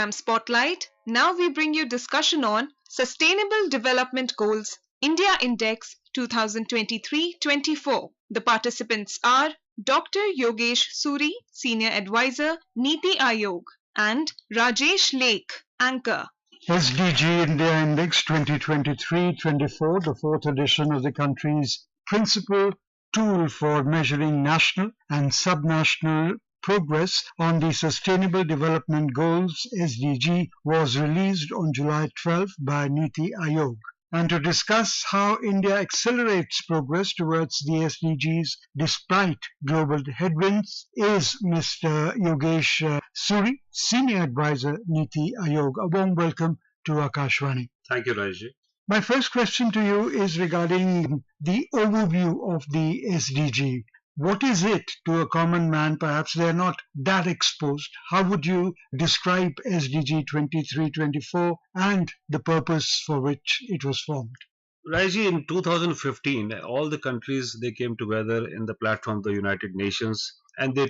Exam Spotlight. Now we bring you discussion on Sustainable Development Goals India Index 2023-24. The participants are Dr. Yogesh Suri, Senior Advisor, Niti Aayog, and Rajesh Lake, Anchor. SDG India Index 2023-24, the fourth edition of the country's principal tool for measuring national and subnational progress on the Sustainable Development Goals (SDG) was released on July 12 by Niti Aayog. And to discuss how India accelerates progress towards the SDGs despite global headwinds is Mr. Yogesh Suri, Senior Advisor, Niti Aayog. A warm welcome to Akashvani. Thank you, Rajji. My first question to you is regarding the overview of the SDG. What is it to a common man? Perhaps they're not that exposed. How would you describe SDG 2324 and the purpose for which it was formed? Rajji, in 2015, all the countries, they came together in the platform of the United Nations, and they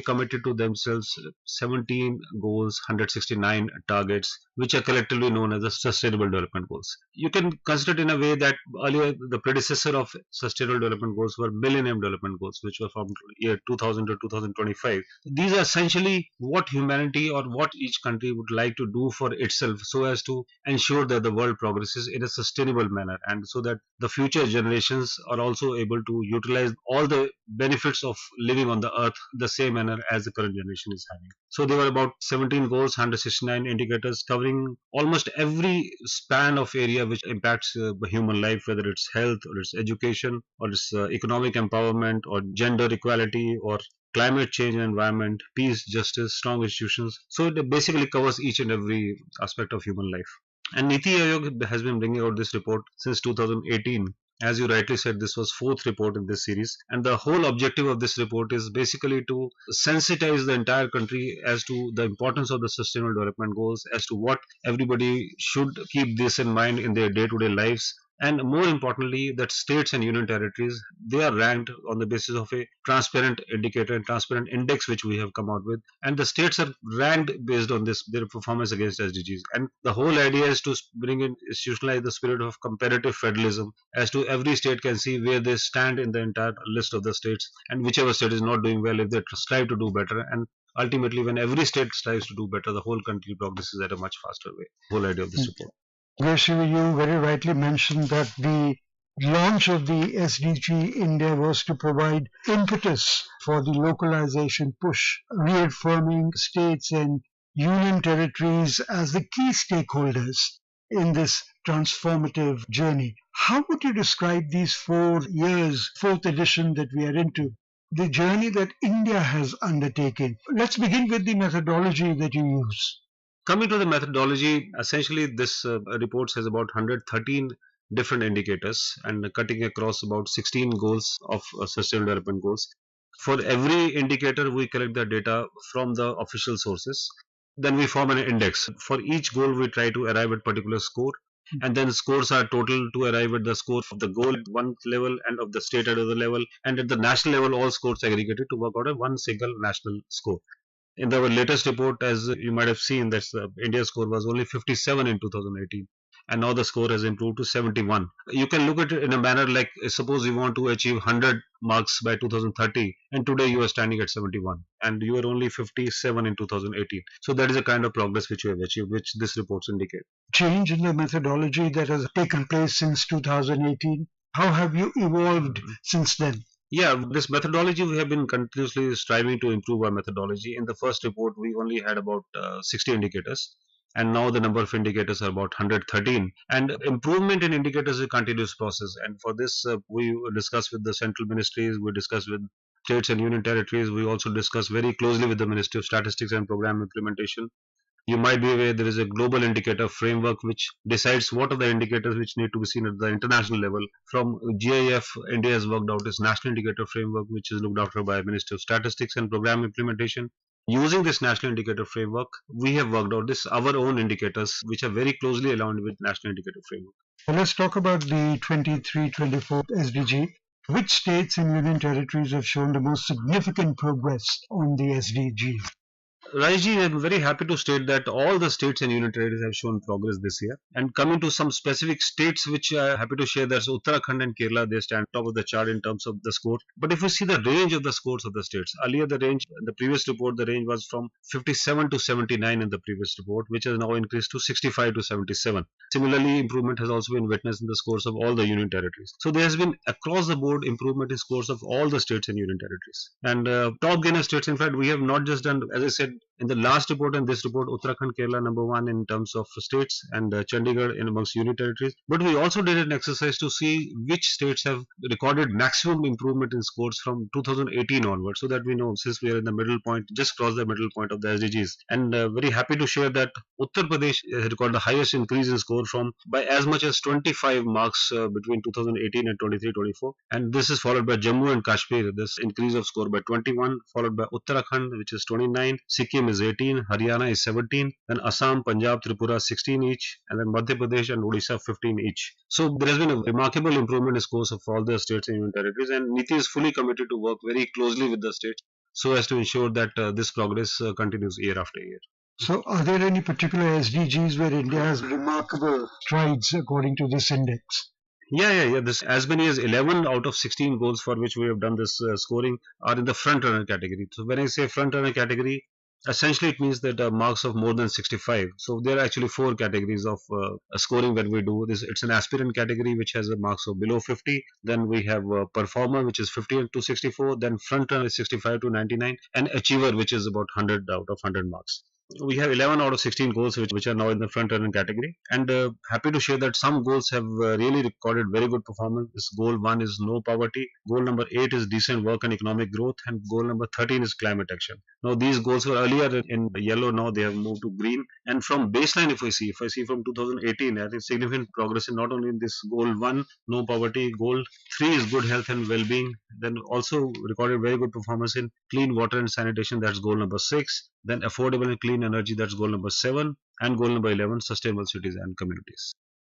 committed to themselves 17 goals, 169 targets, which are collectively known as the Sustainable Development Goals. You can consider it in a way that earlier the predecessor of Sustainable Development Goals were Millennium Development Goals, which were from year 2000 to 2025. These are essentially what humanity or what each country would like to do for itself so as to ensure that the world progresses in a sustainable manner, and so that the future generations are also able to utilize all the benefits of living on the earth the same manner as the current generation is having. So there were about 17 goals, 169 indicators covering almost every span of area which impacts human life, whether it's health or it's education or it's economic empowerment or gender equality or climate change and environment, peace, justice, strong institutions. So it basically covers each and every aspect of human life. And Niti Aayog has been bringing out this report since 2018. As you rightly said, this was fourth report in this series, and the whole objective of this report is basically to sensitize the entire country as to the importance of the Sustainable Development Goals, as to what everybody should keep this in mind in their day-to-day lives. And more importantly, that states and union territories, they are ranked on the basis of a transparent indicator and transparent index which we have come out with, and the states are ranked based on this, their performance against SDGs. And the whole idea is to bring in, institutionalize the spirit of comparative federalism, as to every state can see where they stand in the entire list of the states, and whichever state is not doing well, if they strive to do better. And ultimately, when every state strives to do better, the whole country progresses at a much faster way. Whole idea of this report. Gershwin, you very rightly mentioned that the launch of the SDG India was to provide impetus for the localization push, reaffirming states and union territories as the key stakeholders in this transformative journey. How would you describe these 4 years, fourth edition that we are into, the journey that India has undertaken? Let's begin with the methodology that you use. Coming to the methodology, essentially this report has about 113 different indicators and cutting across about 16 goals of Sustainable Development Goals. For every indicator, we collect the data from the official sources. Then we form an index. For each goal, we try to arrive at particular score. And then scores are total to arrive at the score of the goal at one level and of the state at other level. And at the national level, all scores aggregated to work out a one single national score. In our latest report, as you might have seen, that India's score was only 57 in 2018, and now the score has improved to 71. You can look at it in a manner like, suppose you want to achieve 100 marks by 2030, and today you are standing at 71, and you are only 57 in 2018. So that is a kind of progress which you have achieved, which this reports indicate. Change in the methodology that has taken place since 2018. How have you evolved since then? Yeah, this methodology, we have been continuously striving to improve our methodology. In the first report, we only had about 60 indicators, and now the number of indicators are about 113. And improvement in indicators is a continuous process. And for this, we discuss with the central ministries, we discuss with states and union territories, we also discuss very closely with the Ministry of Statistics and Program Implementation. You might be aware there is a global indicator framework which decides what are the indicators which need to be seen at the international level. From GIF, India has worked out its national indicator framework, which is looked after by Ministry of Statistics and Program Implementation. Using this national indicator framework, we have worked out our own indicators, which are very closely aligned with national indicator framework. Well, let's talk about the 23-24 SDG. Which states and union territories have shown the most significant progress on the SDG? Rajesh, I'm very happy to state that all the states and union territories have shown progress this year. And coming to some specific states, which I'm happy to share, there's Uttarakhand and Kerala. They stand top of the chart in terms of the score. But if we see the range of the scores of the states, earlier the range, in the previous report, the range was from 57 to 79 in the previous report, which has now increased to 65 to 77. Similarly, improvement has also been witnessed in the scores of all the union territories. So there has been across the board improvement in scores of all the states and union territories. And top gainer states, in fact, we have not just done, as I said, in the last report and this report, Uttarakhand, Kerala number one in terms of states, and Chandigarh in amongst union territories. But we also did an exercise to see which states have recorded maximum improvement in scores from 2018 onwards, so that we know, since we are in the middle point, just crossed the middle point of the SDGs. And very happy to share that Uttar Pradesh has recorded the highest increase in score from by as much as 25 marks between 2018 and 23-24. And this is followed by Jammu and Kashmir, this increase of score by 21, followed by Uttarakhand, which is 29, Sikkim is 18, Haryana is 17, then Assam, Punjab, Tripura 16 each, and then Madhya Pradesh and Odisha 15 each. So there has been a remarkable improvement in scores of all the states and union territories, and NITI is fully committed to work very closely with the states so as to ensure that this progress continues year after year. So, are there any particular SDGs where India has remarkable strides according to this index? Yeah. This as many as 11 out of 16 goals for which we have done this scoring are in the front runner category. So when I say front runner category, essentially it means that marks of more than 65. So there are actually four categories of scoring that we do. It's an aspirant category which has a marks of below 50. Then we have performer, which is 50 to 64. Then front runner is 65 to 99, and achiever, which is about 100 out of 100 marks. We have 11 out of 16 goals which are now in the front runner category, and happy to share that some goals have really recorded very good performance. This goal 1 is no poverty, goal number 8 is decent work and economic growth, and goal number 13 is climate action. Now these goals were earlier in yellow, now they have moved to green. And from baseline, if I see from 2018, I think significant progress in not only in this goal 1, no poverty, goal 3 is good health and well-being, then also recorded very good performance in clean water and sanitation, that's goal number 6, then affordable and clean energy, that's goal number 7, and goal number 11, sustainable cities and communities.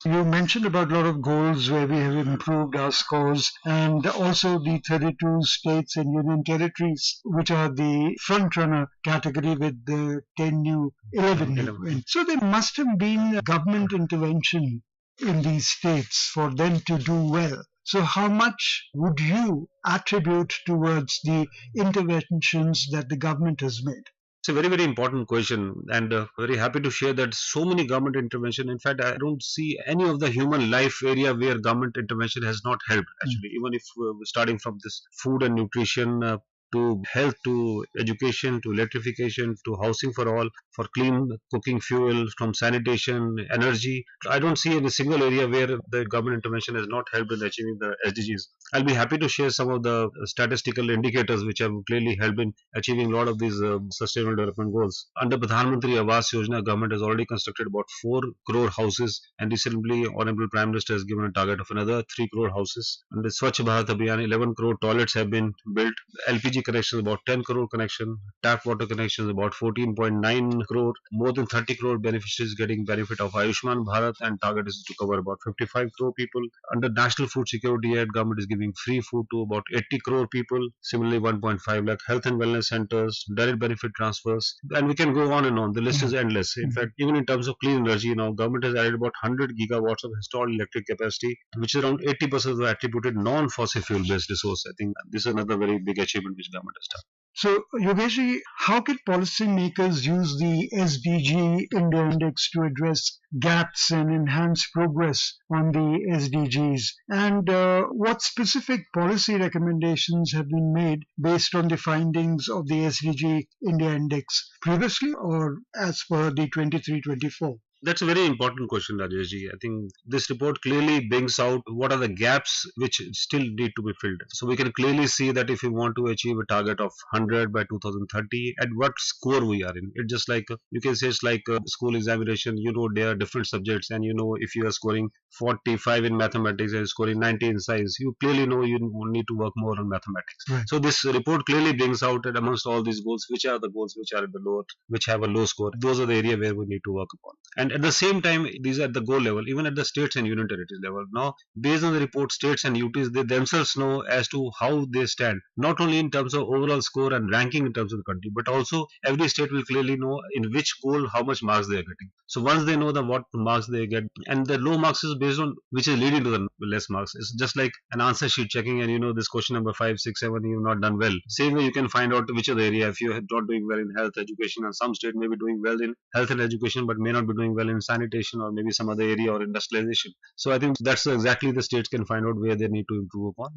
You mentioned about a lot of goals where we have improved our scores, and also the 32 states and union territories, which are the front runner category with the 10 new, 11 new. So there must have been government intervention in these states for them to do well. So how much would you attribute towards the interventions that the government has made? It's a very, very important question, and very happy to share that so many government intervention. In fact, I don't see any of the human life area where government intervention has not helped. Actually, even if we're starting from this food and nutrition, to health, to education, to electrification, to housing for all, for clean cooking fuel, from sanitation, energy. I don't see any single area where the government intervention has not helped in achieving the SDGs. I'll be happy to share some of the statistical indicators which have clearly helped in achieving a lot of these sustainable development goals. Under Pradhan Mantri Awas Yojana, government has already constructed about 4 crore houses, and recently Honorable Prime Minister has given a target of another 3 crore houses. Under Swachh Bharat Abhiyan, 11 crore toilets have been built. LPG connections about 10 crore connection, tap water connections about 14.9 crore, more than 30 crore beneficiaries getting benefit of Ayushman Bharat, and target is to cover about 55 crore people. Under National Food Security Act, government is giving free food to about 80 crore people. Similarly, 1.5 lakh health and wellness centers, direct benefit transfers, and we can go on and on. The list is endless. In fact, even in terms of clean energy, now government has added about 100 gigawatts of installed electric capacity, which is around 80% of the attributed non-fossil fuel based resource. I think this is another very big achievement which government has done. So, Yogesh, how can policymakers use the SDG India Index to address gaps and enhance progress on the SDGs? And what specific policy recommendations have been made based on the findings of the SDG India Index previously or as per the 23-24? That's a very important question, Rajeshji. I think this report clearly brings out what are the gaps which still need to be filled. So we can clearly see that if we want to achieve a target of 100 by 2030, at what score we are in. It's just like, you can say it's like a school examination, there are different subjects, and if you are scoring 45 in mathematics and scoring 90 in science, you clearly know you need to work more on mathematics. Right. So this report clearly brings out that amongst all these goals, which are the goals which are at the lower, which have a low score. Those are the area where we need to work upon. And And at the same time, these are at the goal level, even at the states and union territories level. Now, based on the report, states and UTs, they themselves know as to how they stand, not only in terms of overall score and ranking in terms of the country, but also every state will clearly know in which goal how much marks they are getting. So once they know what marks they get, and the low marks is based on which is leading to the less marks. It's just like an answer sheet checking, and you know this question number 5, 6, 7, you've not done well. Same way you can find out which other area, if you're not doing well in health, education, and some state may be doing well in health and education, but may not be doing well in sanitation or maybe some other area or industrialization. So I think that's exactly the states can find out where they need to improve upon,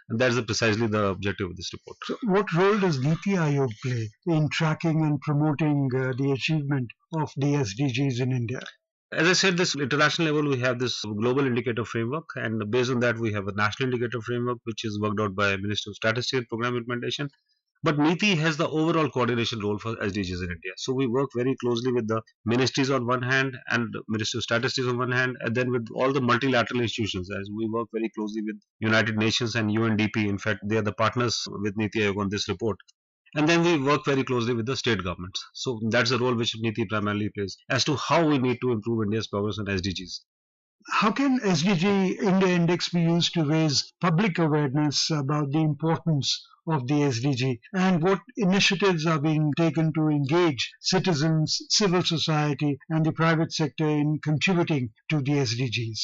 and that's precisely the objective of this report. So what role does Niti Aayog play in tracking and promoting the achievement of the SDGs in India? As I said, this international level, we have this global indicator framework, and based on that, we have a national indicator framework, which is worked out by Minister of Statistics and Program Implementation. But NITI has the overall coordination role for SDGs in India. So we work very closely with the ministries on one hand and Ministry of Statistics on one hand, and then with all the multilateral institutions. As we work very closely with United Nations and UNDP. In fact, they are the partners with NITI Aayog on this report. And then we work very closely with the state governments. So that's the role which NITI primarily plays as to how we need to improve India's progress on SDGs. How can SDG India Index be used to raise public awareness about the importance of the SDG, and what initiatives are being taken to engage citizens, civil society, and the private sector in contributing to the SDGs?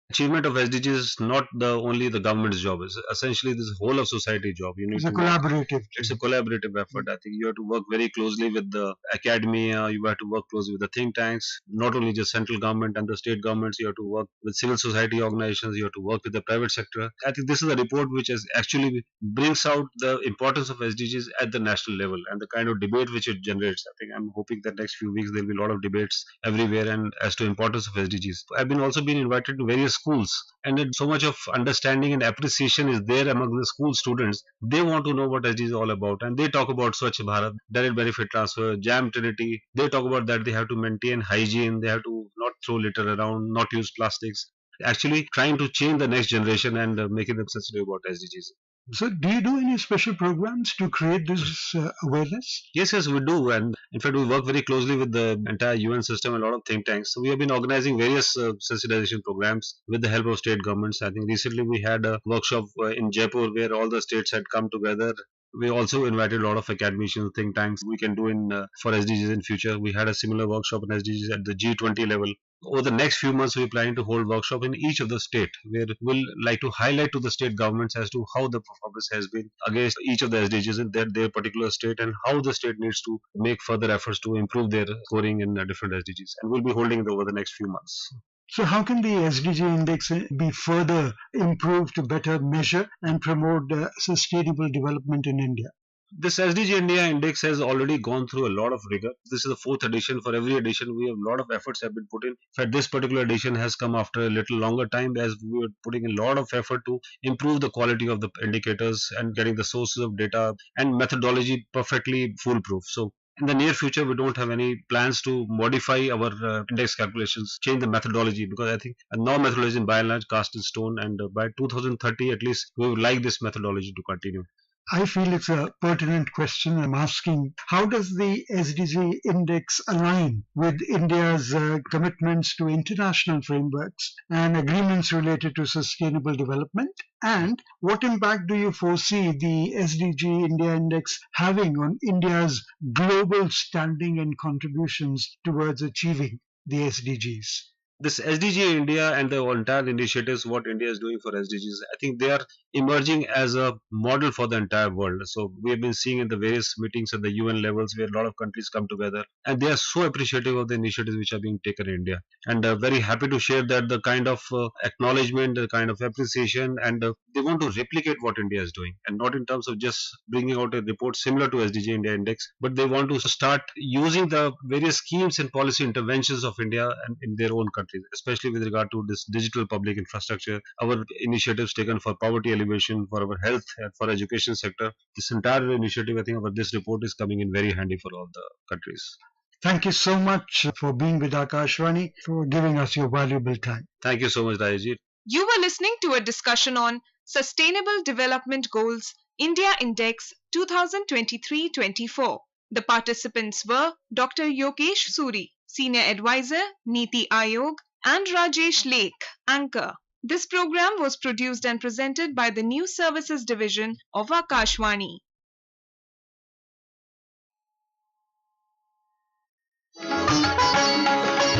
Achievement of SDGs is not only the government's job. It's essentially this whole of society job. It's a collaborative. It's a collaborative effort. I think you have to work very closely with the academia. You have to work closely with the think tanks. Not only just central government and the state governments. You have to work with civil society organizations. You have to work with the private sector. I think this is a report which actually brings out the importance of SDGs at the national level and the kind of debate which it generates. I think I'm hoping that next few weeks there will be a lot of debates everywhere and as to importance of SDGs. I've also been invited to various schools, and so much of understanding and appreciation is there among the school students. They want to know what SDG is all about, and they talk about Swachh Bharat, direct benefit transfer, Jam Trinity. They talk about that they have to maintain hygiene, they have to not throw litter around, not use plastics. Actually trying to change the next generation and making them sensitive about SDGs. So, do you do any special programs to create this awareness? Yes, we do. And in fact, we work very closely with the entire UN system and a lot of think tanks. So, we have been organizing various sensitization programs with the help of state governments. I think recently we had a workshop in Jaipur where all the states had come together. We also invited a lot of academicians, think tanks. We can do for SDGs in future. We had a similar workshop on SDGs at the G20 level. Over the next few months, we're planning to hold workshop in each of the state, where we'll like to highlight to the state governments as to how the performance has been against each of the SDGs in their particular state, and how the state needs to make further efforts to improve their scoring in different SDGs. And we'll be holding it over the next few months. So how can the SDG index be further improved to better measure and promote sustainable development in India? This SDG India Index has already gone through a lot of rigor. This is the 4th edition. For every edition, we have a lot of efforts have been put in. In fact, this particular edition has come after a little longer time, as we were putting a lot of effort to improve the quality of the indicators and getting the sources of data and methodology perfectly foolproof. So in the near future, we don't have any plans to modify our index calculations, change the methodology, because I think now methodology is by and large cast in stone, and by 2030 at least, we would like this methodology to continue. I feel it's a pertinent question. I'm asking, how does the SDG index align with India's commitments to international frameworks and agreements related to sustainable development? And what impact do you foresee the SDG India index having on India's global standing and contributions towards achieving the SDGs? This SDG India and the entire initiatives, what India is doing for SDGs, I think they are emerging as a model for the entire world. So we have been seeing in the various meetings at the UN levels where a lot of countries come together, and they are so appreciative of the initiatives which are being taken in India, and very happy to share that the kind of acknowledgement, the kind of appreciation, and they want to replicate what India is doing, and not in terms of just bringing out a report similar to SDG India Index, but they want to start using the various schemes and policy interventions of India and in their own country, especially with regard to this digital public infrastructure, our initiatives taken for poverty alleviation, for our health, for education sector. This entire initiative, I think, of this report is coming in very handy for all the countries. Thank you so much for being with Akashvani, for giving us your valuable time. Thank you so much, Rajesh. You were listening to a discussion on Sustainable Development Goals India Index 2023-24. The participants were Dr. Yogesh Suri, Senior Advisor, Niti Aayog, and Rajesh Lake, Anchor. This program was produced and presented by the News Services Division of Akashvani.